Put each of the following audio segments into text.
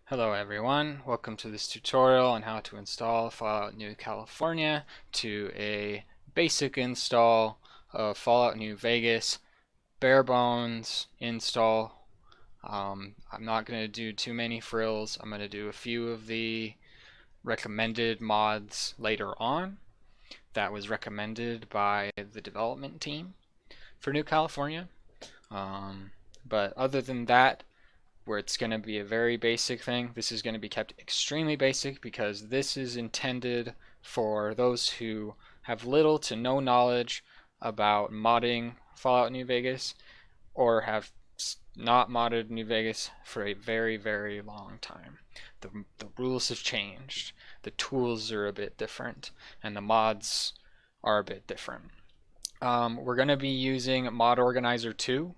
Hello everyone, welcome to this tutorial on how to install Fallout New California to a basic install of Fallout New Vegas, bare bones install. I'm not going to do too many frills. I'm going to do a few of the recommended mods later on that was recommended by the development team for New California. But other than that, where it's going to be a very basic thing. This is going to be kept extremely basic because this is intended for those who have little to no knowledge about modding Fallout New Vegas or have not modded New Vegas for a very, very long time. The rules have changed, the tools are a bit different, and the mods are a bit different. We're going to be using Mod Organizer 2.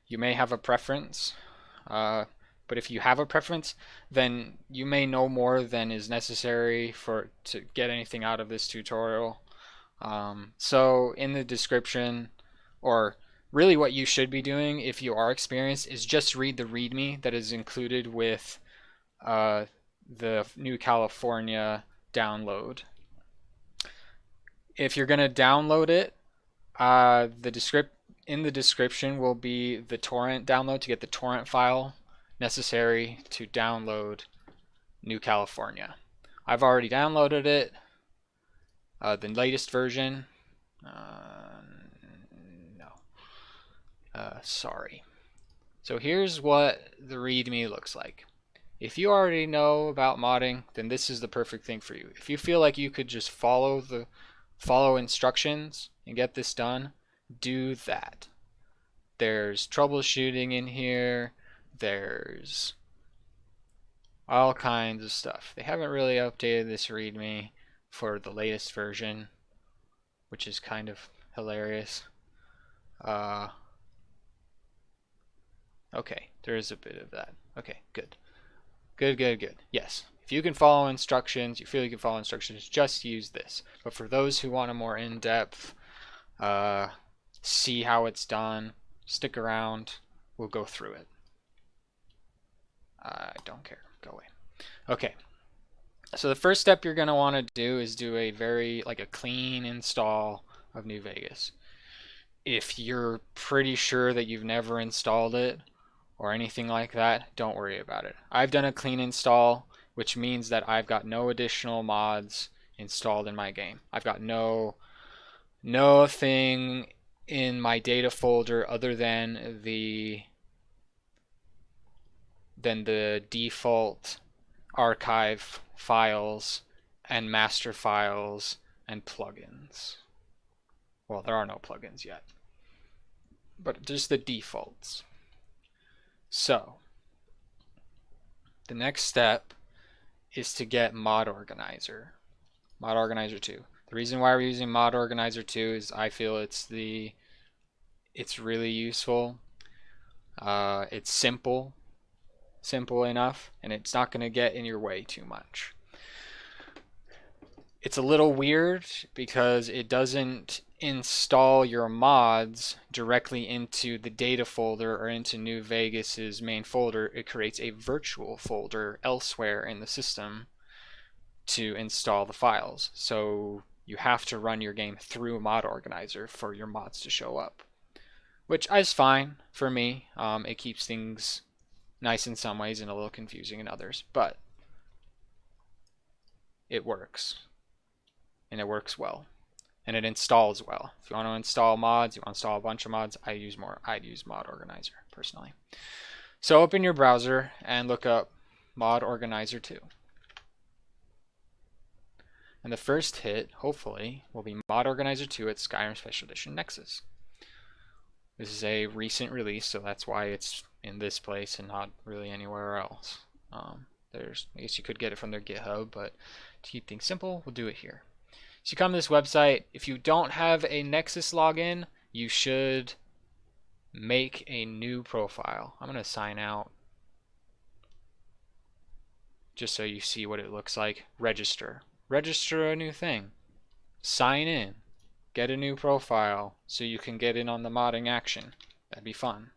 You may have a preference. But if you have a preference, then you may know more than is necessary to get anything out of this tutorial. So in the description, or really what you should be doing if you are experienced, is just read the README that is included with the New California download. If you're going to download it, in the description will be the torrent download to get the torrent file necessary to download New California. I've already downloaded it, the latest version. Sorry. So here's what the README looks like. If you already know about modding, then this is the perfect thing for you. If you feel like you could just follow instructions and get this done, do that. There's troubleshooting in here. There's all kinds of stuff. They haven't really updated this README for the latest version, which is kind of hilarious. Okay, there is a bit of that. Okay, good. Good. Yes. If you can follow instructions, you feel you can follow instructions, just use this. But for those who want a more in-depth, see how it's done, stick around. We'll go through it. I don't care. Go away. Okay. So the first step you're going to want to do is do a clean install of New Vegas. If you're pretty sure that you've never installed it or anything like that, don't worry about it. I've done a clean install, which means that I've got no additional mods installed in my game. I've got nothing in my data folder other than the default archive files and master files and plugins. Well, there are no plugins yet, but just the defaults. So the next step is to get Mod Organizer 2. The reason why we're using Mod Organizer 2 is I feel it's really useful. It's simple enough, and it's not going to get in your way too much. It's a little weird because it doesn't install your mods directly into the data folder or into New Vegas's main folder. It creates a virtual folder elsewhere in the system to install the files. So you have to run your game through Mod Organizer for your mods to show up, which is fine for me. It keeps things nice in some ways and a little confusing in others, but it works, and it works well, and it installs well. If you want to install mods, you want to install a bunch of mods, I'd use Mod Organizer personally. So open your browser and look up Mod Organizer 2. And the first hit, hopefully, will be Mod Organizer 2 at Skyrim Special Edition Nexus. This is a recent release, so that's why it's in this place and not really anywhere else. I guess you could get it from their GitHub, but to keep things simple, we'll do it here. So you come to this website. If you don't have a Nexus login, you should make a new profile. I'm going to sign out just so you see what it looks like. Register a new thing. Sign in. Get a new profile so you can get in on the modding action. That'd be fun.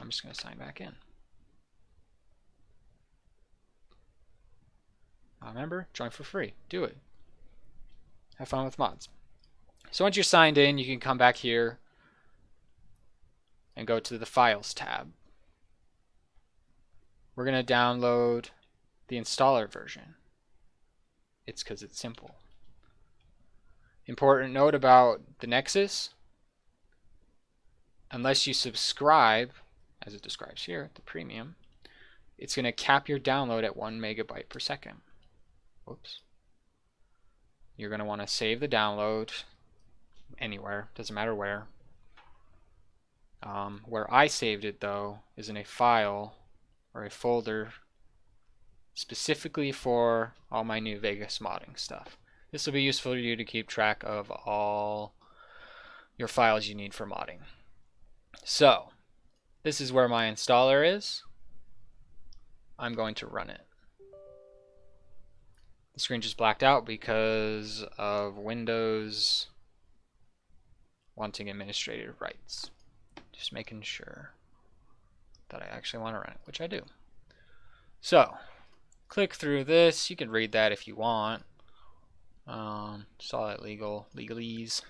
I'm just going to sign back in. not a member, join for free. Do it. Have fun with mods. So once you're signed in, you can come back here and go to the Files tab. We're going to download the installer version. It's because it's simple. Important note about the Nexus: unless you subscribe, as it describes here, the premium, it's going to cap your download at 1 megabyte per second. Whoops. You're going to want to save the download anywhere, doesn't matter where. Where I saved it, though, is in a file or a folder specifically for all my New Vegas modding stuff. This will be useful to you to keep track of all your files you need for modding. So, this is where my installer is. I'm going to run it. The screen just blacked out because of Windows wanting administrative rights. Just making sure that I actually want to run it, which I do. So, click through this. You can read that if you want. Saw that legalese.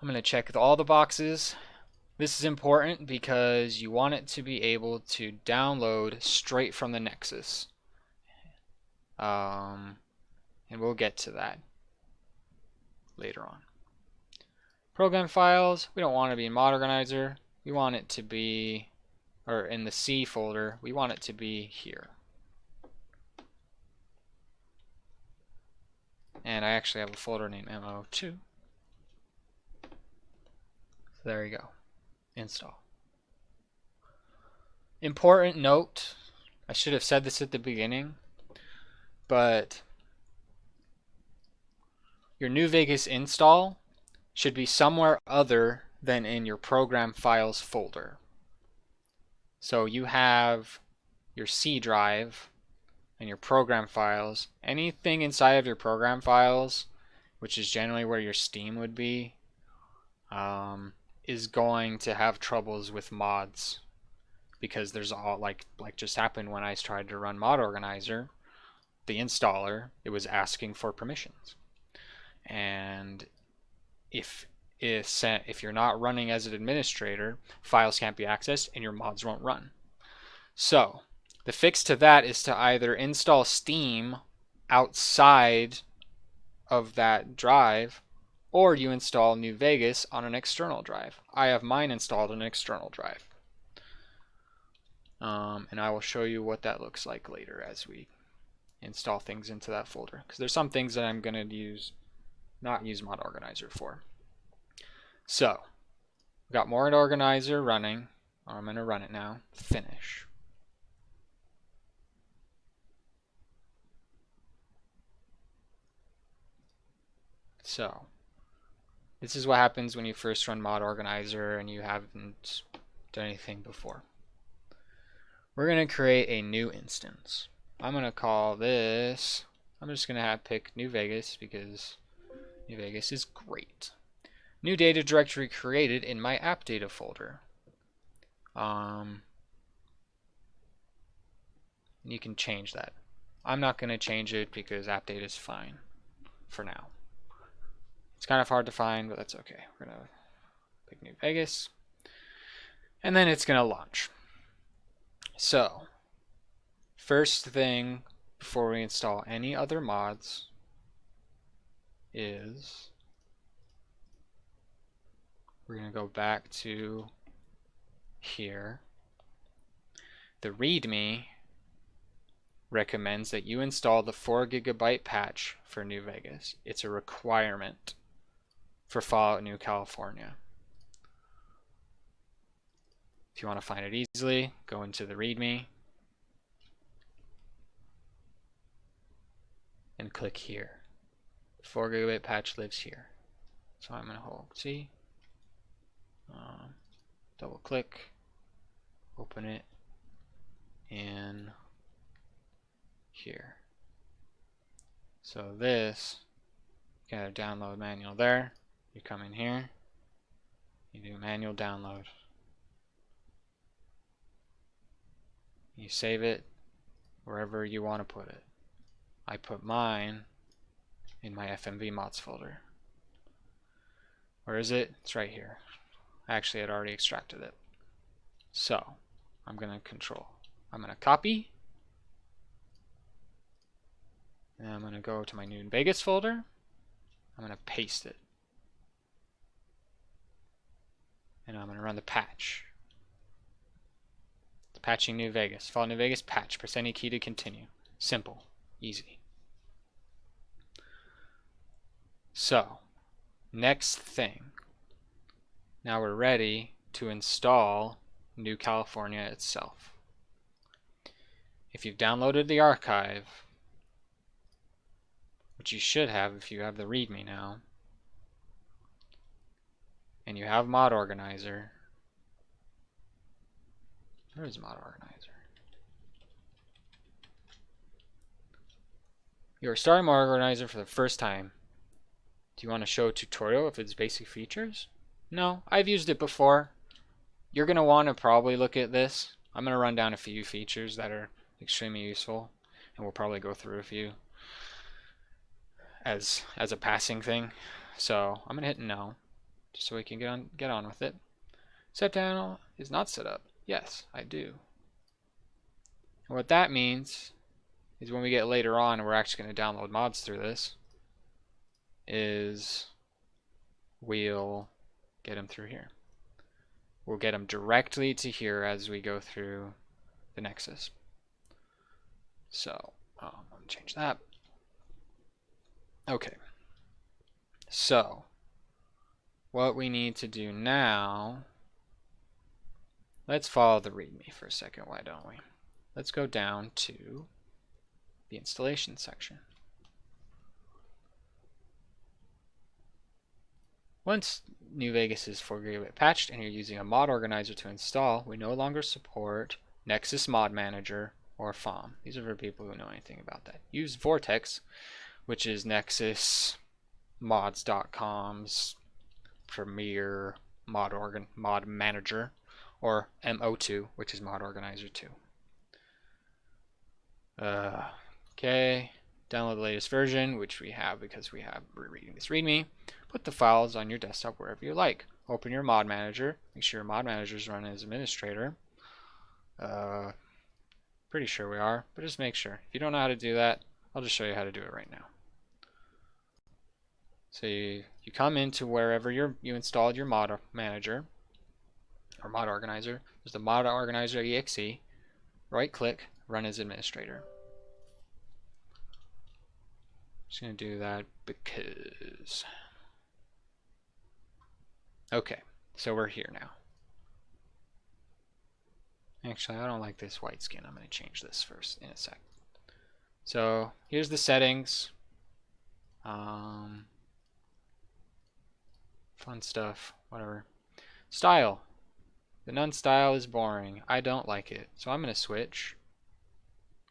I'm going to check all the boxes. This is important because you want it to be able to download straight from the Nexus. And we'll get to that later on. Program files, we don't want to be in Mod Organizer. We want it to be, or in the C folder, we want it to be here. And I actually have a folder named MO2. So there you go. Install. Important note, I should have said this at the beginning, but your New Vegas install should be somewhere other than in your program files folder. So you have your C drive and your program files. Anything inside of your program files, which is generally where your Steam would be, is going to have troubles with mods, because there's all like just happened when I tried to run Mod Organizer. The installer, it was asking for permissions, and if you're not running as an administrator, files can't be accessed and your mods won't run. So the fix to that is to either install Steam outside of that drive, or you install New Vegas on an external drive. I have mine installed on an external drive. And I will show you what that looks like later as we install things into that folder, because there's some things that I'm going to not use Mod Organizer for. So, we've got Mod Organizer running. I'm going to run it now. Finish. So, this is what happens when you first run Mod Organizer and you haven't done anything before. We're going to create a new instance. I'm going to call this, I'm just going to pick New Vegas because New Vegas is great. New data directory created in my app data folder. You can change that. I'm not going to change it because app data is fine for now. It's kind of hard to find, but that's okay. We're going to pick New Vegas, and then it's going to launch. So, first thing before we install any other mods is we're going to go back to here. The README recommends that you install the 4 Gigabyte patch for New Vegas. It's a requirement for Fallout New California. If you want to find it easily, go into the README and click here. The 4 Gigabyte patch lives here. So I'm going to hold C, double click, open it in here. So this, you got a download manual there. You come in here, you do manual download. You save it wherever you want to put it. I put mine in my FMV mods folder. Where is it? It's right here. Actually, I'd already extracted it. So I'm going to control. I'm going to copy. And I'm going to go to my new Vegas folder. I'm going to paste it. And I'm going to run the patch. It's patching New Vegas. Fallout New Vegas patch. Press any key to continue. Simple. Easy. So, next thing. Now we're ready to install New California itself. If you've downloaded the archive, which you should have if you have the README now, and you have Mod Organizer, where is Mod Organizer? You're starting Mod Organizer for the first time. Do you want to show a tutorial of its basic features? No, I've used it before. You're going to want to probably look at this. I'm going to run down a few features that are extremely useful, and we'll probably go through a few as a passing thing. So I'm going to hit no, just so we can get on with it. Set panel is not set up. Yes, I do. And what that means is when we get later on, and we're actually going to download mods through this, is we'll get them through here. We'll get them directly to here as we go through the Nexus. So I'm going to change that. Okay. So what we need to do now, let's follow the README for a second, why don't we? Let's go down to the installation section. Once New Vegas is 4 Gigabyte patched and you're using a mod organizer to install, we no longer support Nexus Mod Manager or FOM. These are for people who know anything about that. Use Vortex, which is Nexus mods.com's premier mod manager, or MO2, which is Mod Organizer 2. Okay, download the latest version, which we have because we're reading this README. Put the files on your desktop wherever you like. Open your mod manager. Make sure your mod manager is running as administrator. Pretty sure we are, but just make sure. If you don't know how to do that, I'll just show you how to do it right now. So you come into wherever you installed your mod manager or mod organizer. There's the mod organizer exe. Right click, run as administrator. Just going to do that because. Okay, so we're here now. Actually, I don't like this white skin. I'm going to change this first in a sec. So here's the settings. Fun stuff, whatever. Style. The none style is boring. I don't like it. So I'm going to switch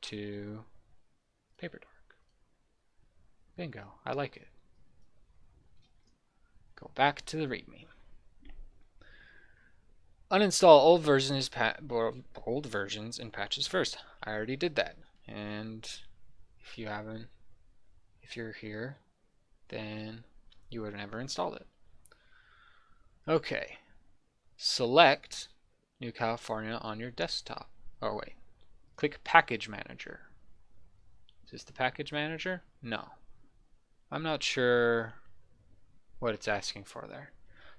to Paper Dark. Bingo. I like it. Go back to the README. Uninstall old versions and patches first. I already did that. And if you're here, then you would have never installed it. Okay. Select New California on your desktop. Oh wait. Click Package Manager. Is this the Package Manager? No. I'm not sure what it's asking for there.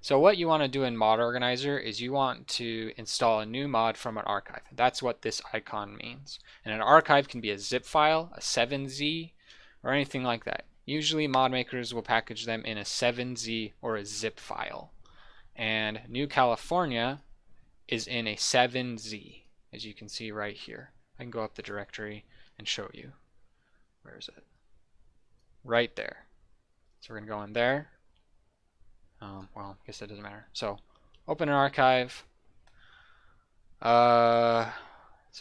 So what you want to do in Mod Organizer is you want to install a new mod from an archive. That's what this icon means. And an archive can be a zip file, a 7Z, or anything like that. Usually mod makers will package them in a 7Z or a zip file. And New California is in a 7Z, as you can see right here. I can go up the directory and show you. Where is it? Right there. So we're going to go in there. Well, I guess that doesn't matter. So open an archive. So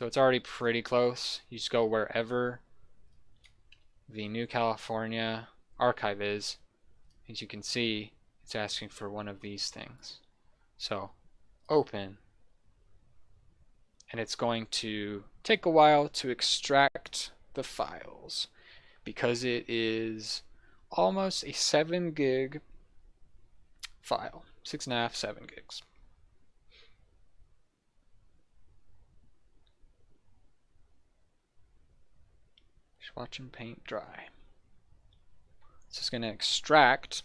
it's already pretty close. You just go wherever the New California archive is. As you can see, it's asking for one of these things. So open and it's going to take a while to extract the files because it is almost a 7 gig file, 6.5, 7 gigs. Just watching paint dry. It's just going to extract.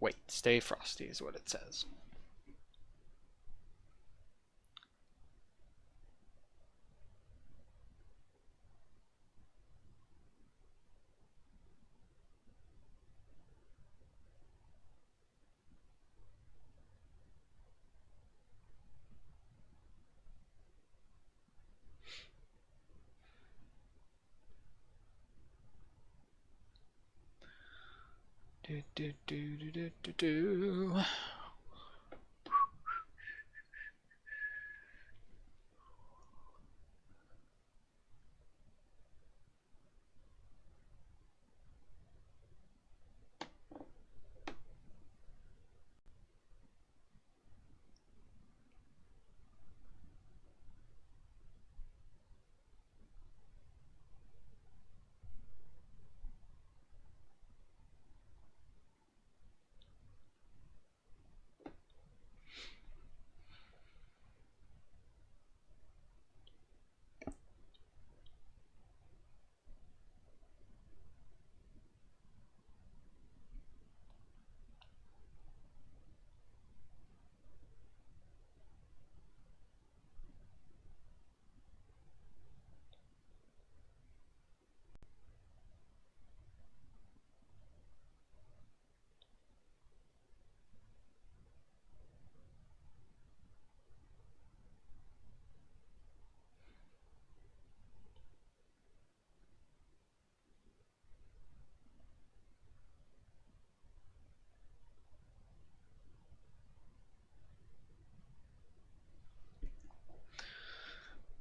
Wait, stay frosty is what it says. Do, do, do, do, do, do, do.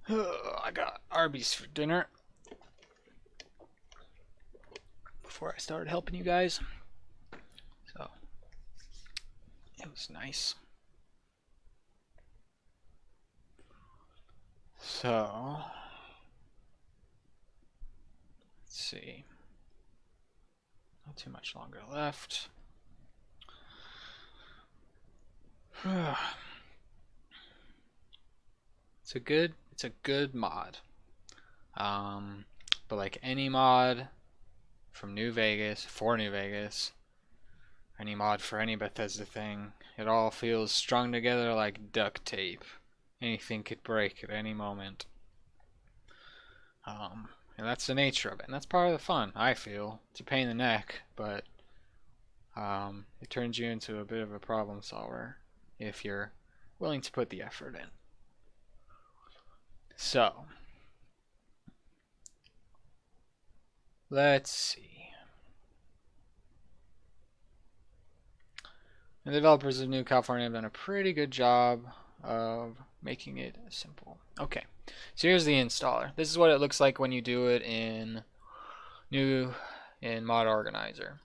I got Arby's for dinner before I started helping you guys. So it was nice. So let's see. Not too much longer left. It's a good mod. But like any mod from New Vegas, for New Vegas, any mod for any Bethesda thing, it all feels strung together like duct tape. Anything could break at any moment. And that's the nature of it, and that's part of the fun, I feel. It's a pain in the neck, but it turns you into a bit of a problem solver if you're willing to put the effort in. So, let's see. The developers of New California have done a pretty good job of making it simple. Okay, so here's the installer. This is what it looks like when you do it in Mod Organizer.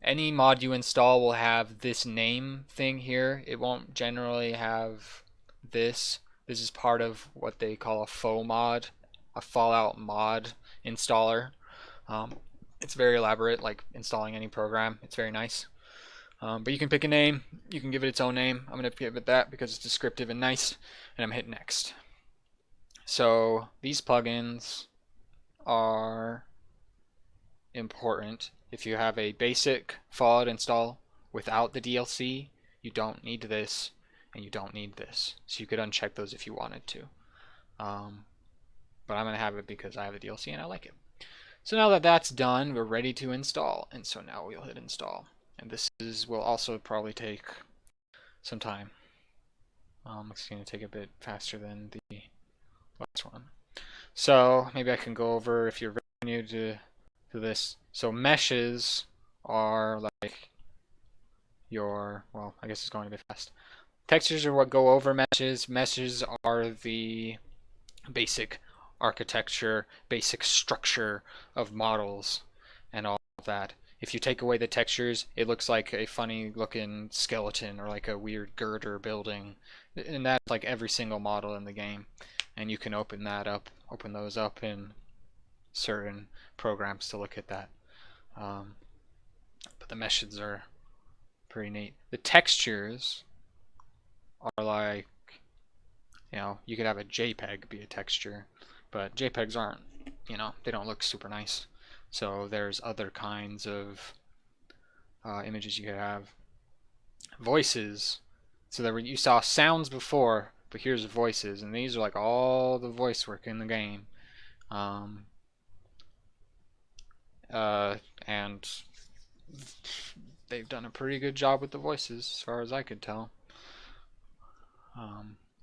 Any mod you install will have this name thing here. It won't generally have this. This is part of what they call a faux mod, a Fallout mod installer. It's very elaborate, like installing any program. It's very nice. But you can pick a name. You can give it its own name. I'm going to give it that because it's descriptive and nice. And I'm hitting next. So these plugins are important. If you have a basic Fallout install without the DLC, you don't need this, and you don't need this. So you could uncheck those if you wanted to. But I'm going to have it because I have the DLC and I like it. So now that that's done, we're ready to install. And so now we'll hit install. And this will also probably take some time. It's going to take a bit faster than the last one. So maybe I can go over, if you're very new to this. So meshes are like your, well, I guess it's going a bit fast. Textures are what go over meshes. Meshes are the basic architecture, basic structure of models and all of that. If you take away the textures, it looks like a funny looking skeleton or like a weird girder building. And that's like every single model in the game. And you can open those up in certain programs to look at that. But the meshes are pretty neat. The textures are like, you could have a JPEG be a texture, but JPEGs aren't, they don't look super nice. So there's other kinds of images you could have. Voices. So there you saw sounds before, but here's voices, and these are like all the voice work in the game. And they've done a pretty good job with the voices, as far as I could tell.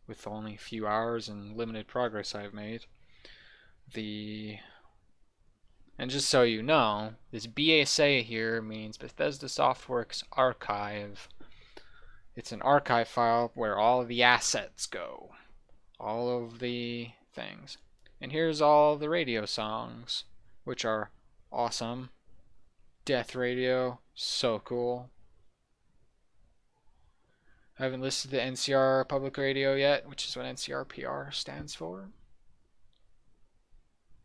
With only a few hours and limited progress I've made. And just so you know, this BSA here means Bethesda Softworks Archive. It's an archive file where all of the assets go. All of the things. And here's all the radio songs, which are awesome. Death Radio, so cool. I haven't listed the NCR Public Radio yet, which is what NCRPR stands for.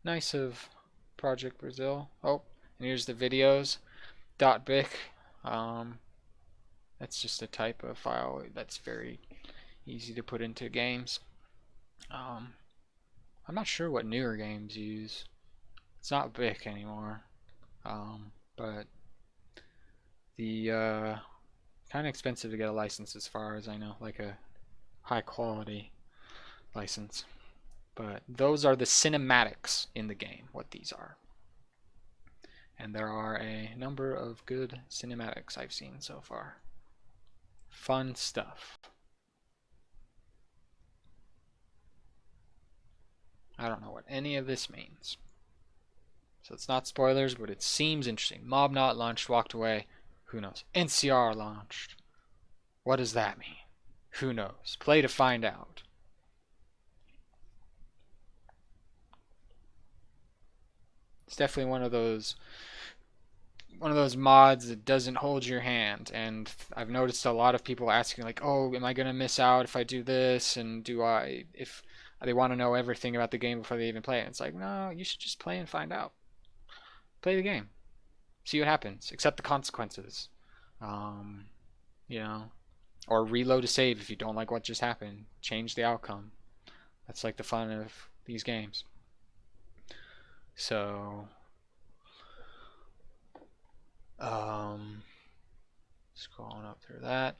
Nice of Project Brazil. Oh, and here's the videos. .bic. That's just a type of file that's very easy to put into games. I'm not sure what newer games use. It's not BIC anymore. But the kind of expensive to get a license as far as I know, like a high quality license. But those are the cinematics in the game, what these are. And there are a number of good cinematics I've seen so far. Fun stuff. I don't know what any of this means. So it's not spoilers, but it seems interesting. Mob not launched, walked away. Who knows? NCR launched. What does that mean? Who knows? Play to find out. It's definitely one of those mods that doesn't hold your hand, and I've noticed a lot of people asking like, oh, am I gonna miss out if I do this, and if they want to know everything about the game before they even play it. It's like, no, you should just play and find out. Play the game, see what happens, accept the consequences, or reload a save if you don't like what just happened, change the outcome. That's like the fun of these games. So scrolling up through that,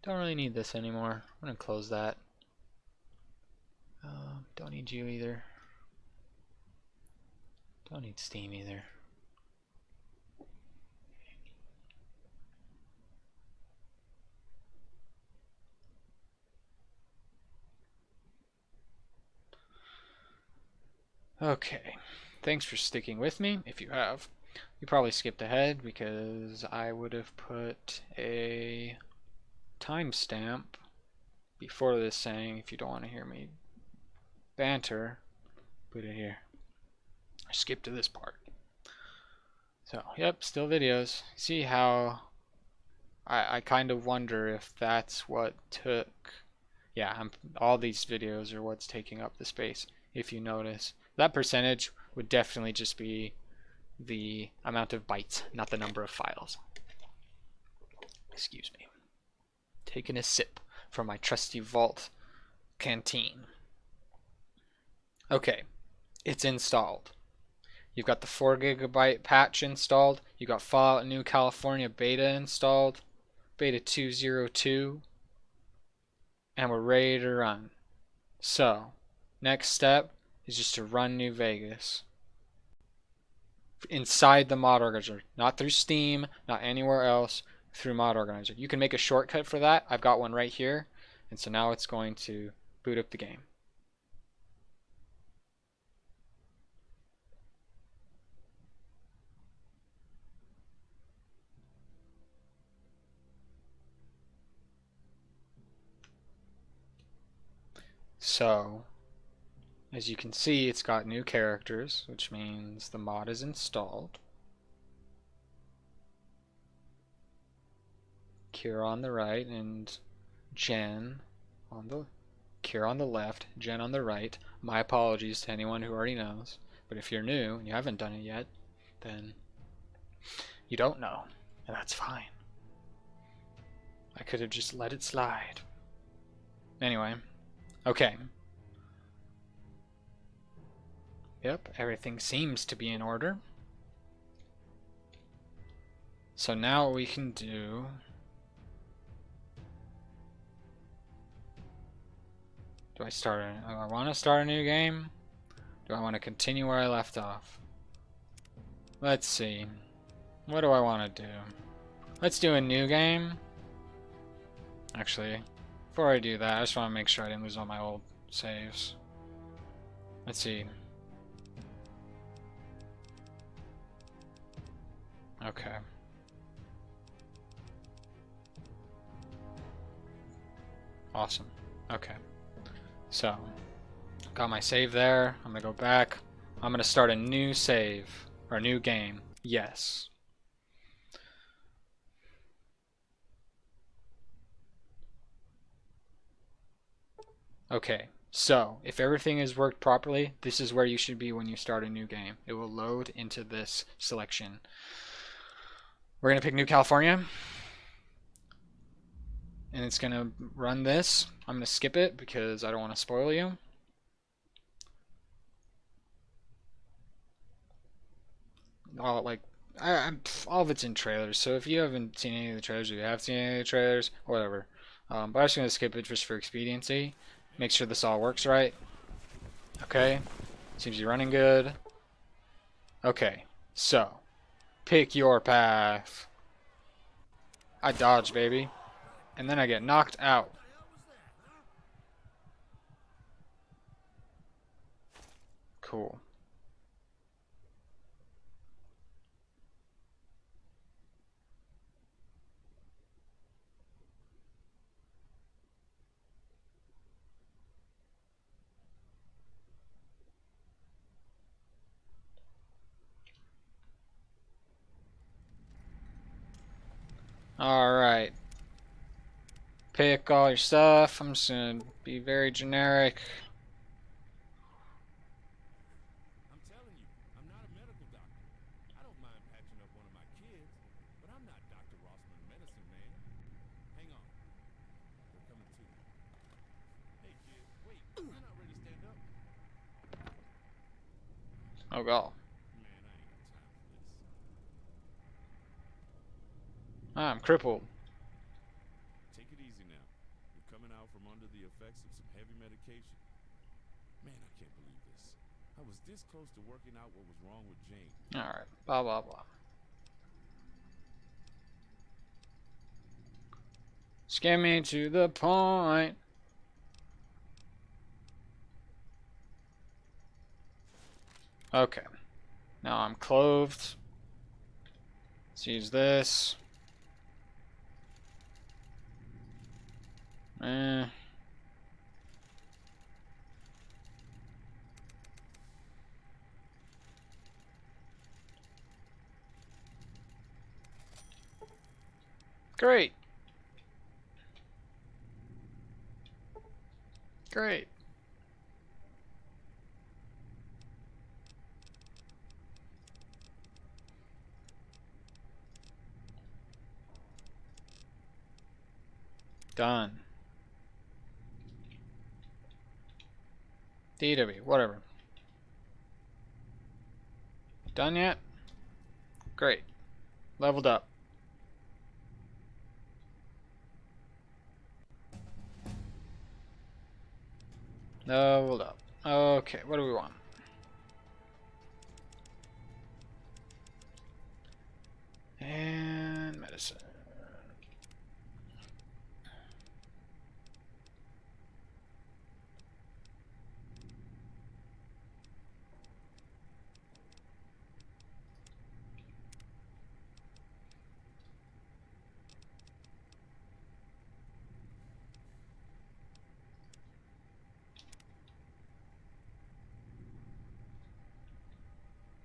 don't really need this anymore. I'm gonna close that. Don't need you either. Don't need Steam either. Okay, thanks for sticking with me. If you have, you probably skipped ahead because I would have put a timestamp before this saying, if you don't want to hear me banter, put it here. I skipped to this part. So, yep, still videos. See how I kind of wonder if that's what took. Yeah, all these videos are what's taking up the space, if you notice. That percentage would definitely just be the amount of bytes, not the number of files. Excuse me. Taking a sip from my trusty vault canteen. Okay, it's installed. You've got the 4 GB patch installed. You got Fallout New California beta installed, beta 2.02, and we're ready to run. So, next step is just to run New Vegas inside the mod organizer, not through Steam, not anywhere else, through mod organizer. You can make a shortcut for that. I've got one right here, and so now it's going to boot up the game. So, as you can see, it's got new characters, which means the mod is installed. Kira on the right, and Jen on the Kira on the left, Jen on the right. My apologies to anyone who already knows, but if you're new and you haven't done it yet, then you don't know, and that's fine. I could have just let it slide. Anyway, okay. Yep, everything seems to be in order. So now what we can do... Do I want to start a new game? Do I want to continue where I left off? Let's see. What do I want to do? Let's do a new game. Actually, before I do that, I just want to make sure I didn't lose all my old saves. Let's see. Okay. Awesome. Okay. So, got my save there. I'm gonna go back. I'm gonna start a new save, or a new game. Yes. Okay, so if everything has worked properly, this is where you should be when you start a new game. It will load into this selection. We're gonna pick New California, and it's gonna run this. I'm gonna skip it because I don't want to spoil you. All of it's in trailers, so if you haven't seen any of the trailers, or you have seen any of the trailers, whatever. But I'm just gonna skip it just for expediency. Make sure this all works right. Okay, seems to be running good. Okay, so pick your path. I dodge, baby, and then I get knocked out. Cool. Alright. Pick all your stuff. I'm just gonna be very generic. I'm telling you, I'm not a medical doctor. I don't mind patching up one of my kids, but I'm not Dr. Rossman medicine man. Hang on. They're coming to you. Hey kid, wait, you're not ready to stand up? Oh god. Man, I ain't got time for this. I'm crippled. Take it easy now. You're coming out from under the effects of some heavy medication. Man, I can't believe this. I was this close to working out what was wrong with Jane. Alright. Blah blah blah. Just get me to the point. Okay. Now I'm clothed. Let's use this. Great. Great. Done. DW, whatever. Done yet? Great. Leveled up. Leveled up. Okay, what do we want? And medicine.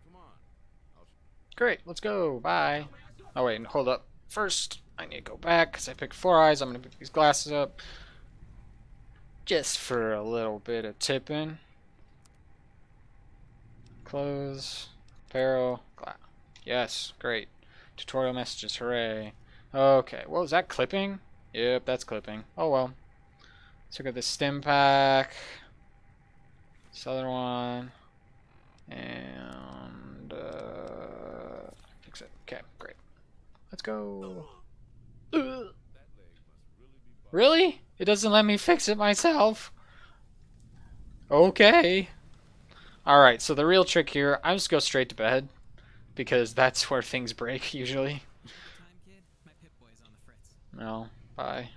Come on. Great, let's go. Bye. Oh wait, hold up. First, I need to go back because I picked 4 eyes. I'm going to pick these glasses up just for a little bit of tipping. Close. Apparel. Yes, great. Tutorial messages, hooray. Okay, what was that, clipping? Yep, that's clipping. Oh well. Let's look at the stim pack. This other one. And, fix it. Okay, great. Let's go. Really? It doesn't let me fix it myself. Okay. Alright, so the real trick here, I just go straight to bed. Because that's where things break, usually. No, bye.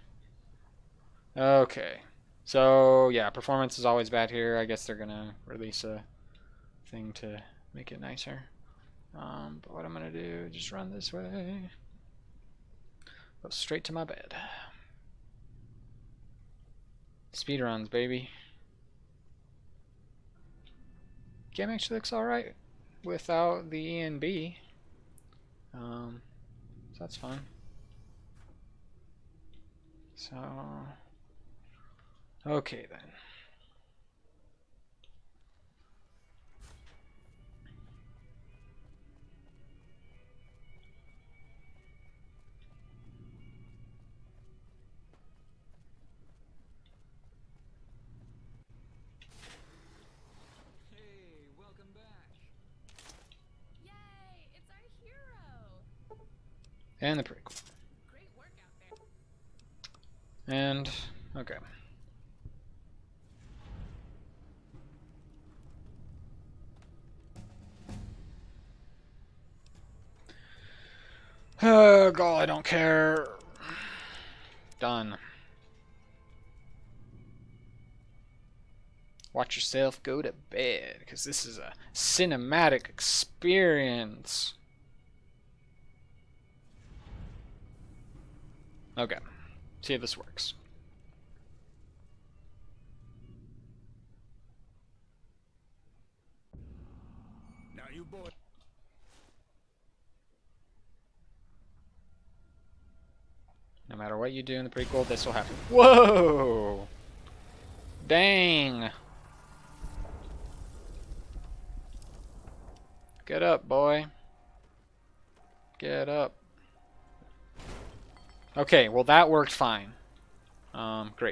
Okay. So, yeah, performance is always bad here. I guess they're gonna release a thing to make it nicer. But what I'm gonna do, just run this way. Go straight to my bed. Speedruns, baby. Game actually looks alright without the E and B. So that's fine. So, okay then. And the prequel. And, okay. Oh, God, I don't care. Done. Watch yourself go to bed, because this is a cinematic experience. Okay. See if this works. Now you boys. No matter what you do in the prequel, this will happen. Whoa! Dang! Get up, boy. Get up. Okay, well that worked fine. Great. Put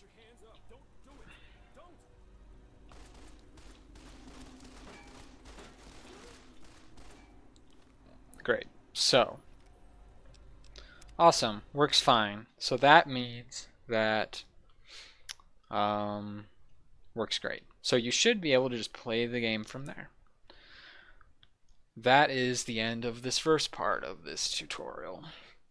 your hands up. Don't do it. Don't. Great. So, awesome. Works fine. So that means that works great. So you should be able to just play the game from there. That is the end of this first part of this tutorial.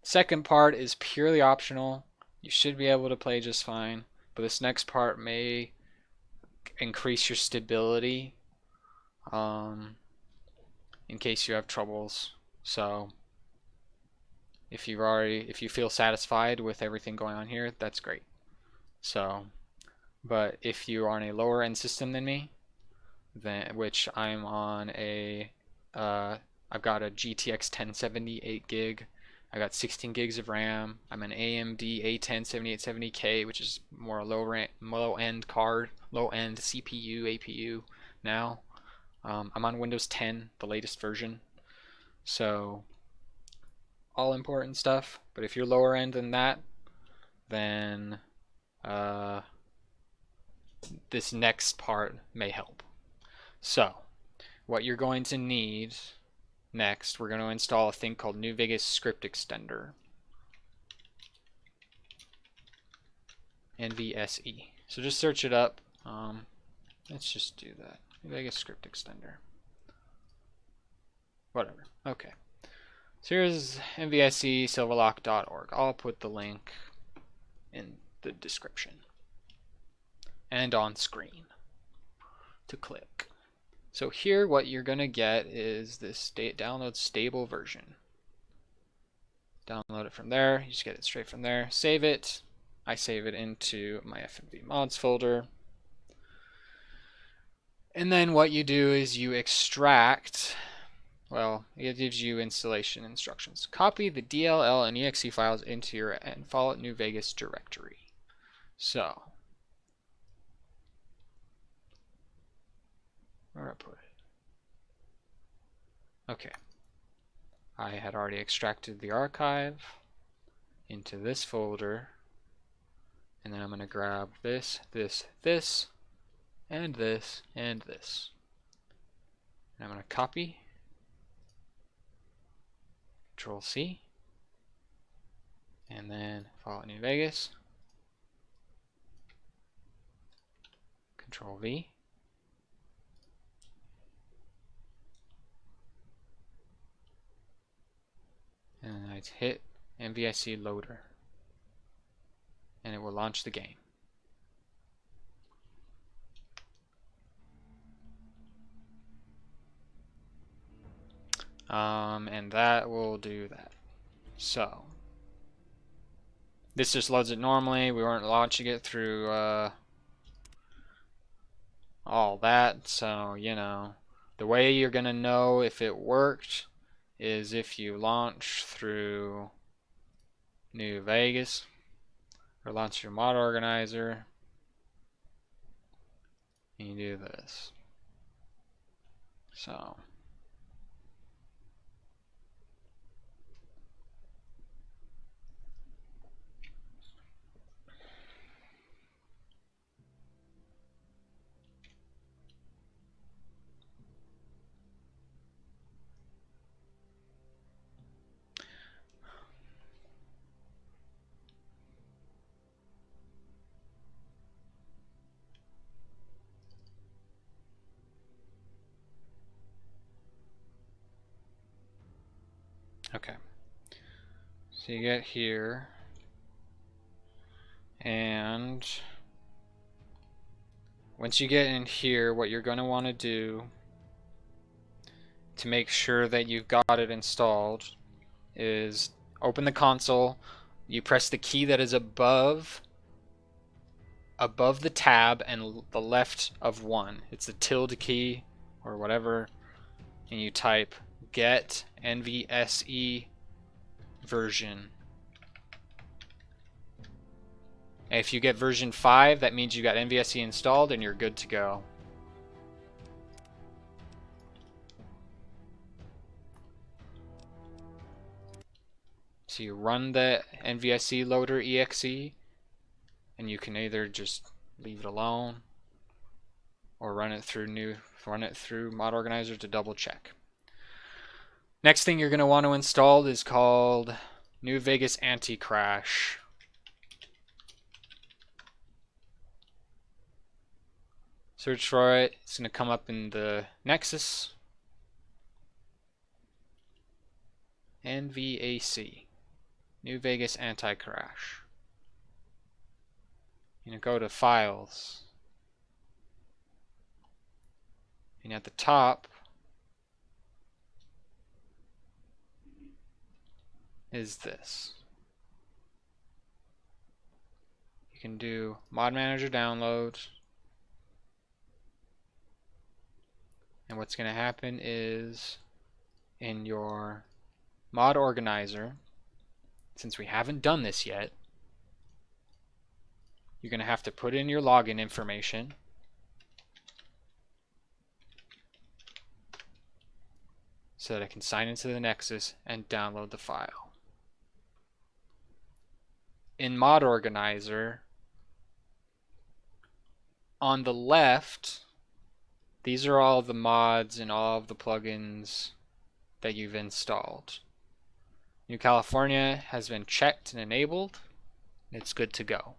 Second part is purely optional. You should be able to play just fine, but this next part may increase your stability in case you have troubles. So if you feel satisfied with everything going on here, that's great. So, but if you are on a lower end system than me, then which I'm on a I've got a GTX 1070 8 gig. I got 16 gigs of RAM. I'm an AMD A10 7870K, which is more a low end card, low end CPU, APU now. I'm on Windows 10, the latest version. So all important stuff. But if you're lower end than that, then this next part may help. So what you're going to need next, we're going to install a thing called New Vegas Script Extender. NVSE. So just search it up. Let's just do that. New Vegas Script Extender. Whatever. Okay. So here's nvse silverlock.org. I'll put the link in the description and on screen to click. So here what you're going to get is this download stable version. Download it from there. You just get it straight from there. Save it. I save it into my FMV mods folder. And then what you do is you extract well, it gives you installation instructions. Copy the DLL and exe files into your Fallout New Vegas directory. So, where do I put it? Okay. I had already extracted the archive into this folder, and then I'm going to grab this, this, this, and this, and this. And I'm going to copy, Control C, and then Fallout New Vegas, Control V, and then I hit MVIC loader, and it will launch the game. And that will do that. So, this just loads it normally. We weren't launching it through all that, so, you know, the way you're going to know if it worked is if you launch through New Vegas, or launch your mod organizer, and you do this. So, okay. So you get here, and once you get in here, what you're going to want to do to make sure that you've got it installed is open the console. You press the key that is above the tab and the left of 1. It's the tilde key or whatever, and you type get NVSE version. And if you get version 5, that means you got NVSE installed and you're good to go. So you run the NVSE loader exe, and you can either just leave it alone or run it through mod organizer to double check. Next thing you're going to want to install is called New Vegas Anti-Crash. Search for it. It's going to come up in the Nexus. NVAC. New Vegas Anti-Crash. You're going to go to Files. And at the top is this. You can do Mod Manager download. And what's going to happen is in your mod organizer, since we haven't done this yet, you're going to have to put in your login information. So that I can sign into the Nexus and download the file. In Mod Organizer, on the left, these are all the mods and all of the plugins that you've installed. New California has been checked and enabled. It's good to go.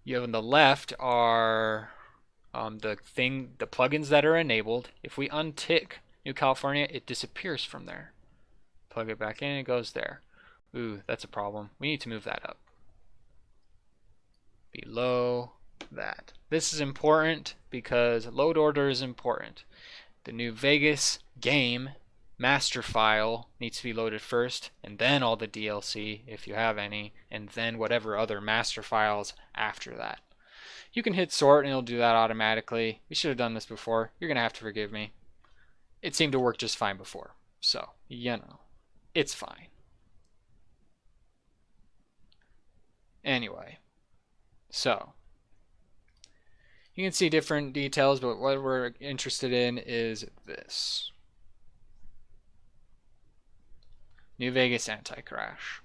You have on the left are the plugins that are enabled. If we untick New California, it disappears from there. Plug it back in, it goes there. Ooh, that's a problem. We need to move that up. Below that. This is important because load order is important. The New Vegas game master file needs to be loaded first, and then all the DLC, if you have any, and then whatever other master files after that. You can hit sort and it'll do that automatically. We should have done this before. You're going to have to forgive me. it seemed to work just fine before. So, it's fine. Anyway, so you can see different details, but what we're interested in is this. New Vegas anti-crash.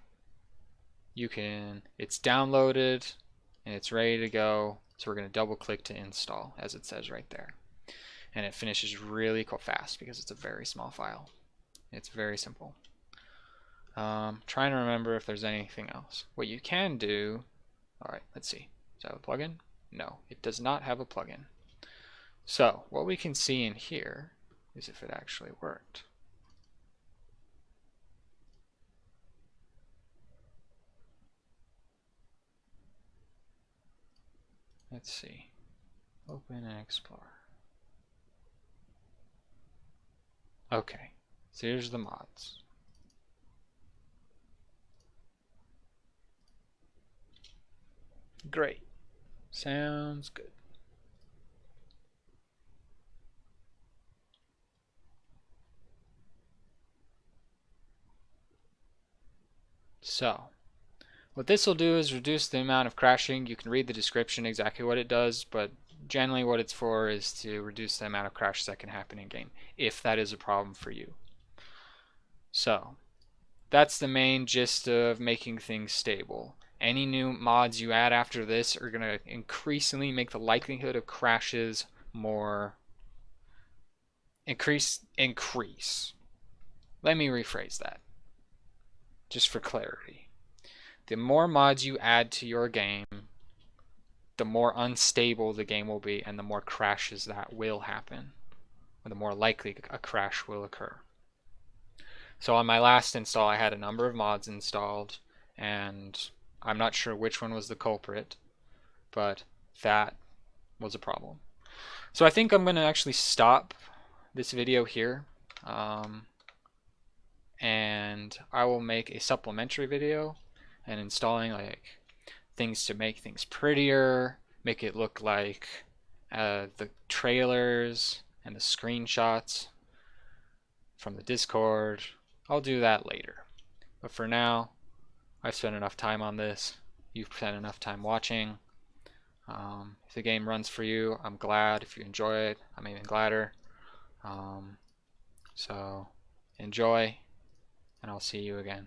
It's downloaded and it's ready to go. So we're going to double click to install, as it says right there. And it finishes really fast because it's a very small file. It's very simple. Trying to remember if there's anything else. What you can do, all right, let's see. Does it have a plugin? No, it does not have a plugin. So what we can see in here is if it actually worked. Let's see. Open and explore. Okay, so here's the mods. Great. Sounds good. So, what this will do is reduce the amount of crashing. You can read the description exactly what it does, but generally what it's for is to reduce the amount of crashes that can happen in game, if that is a problem for you. So, that's the main gist of making things stable. Any new mods you add after this are going to increasingly make the likelihood of crashes more increase. Let me rephrase that just for clarity. The more mods you add to your game, the more unstable the game will be and the more crashes that will happen, or the more likely a crash will occur. So on my last install I had a number of mods installed and I'm not sure which one was the culprit, but that was a problem. So I think I'm going to actually stop this video here, and I will make a supplementary video and installing like things to make things prettier, make it look like the trailers and the screenshots from the Discord. I'll do that later. But for now, I've spent enough time on this. You've spent enough time watching. If the game runs for you, I'm glad. If you enjoy it, I'm even gladder. So enjoy, and I'll see you again.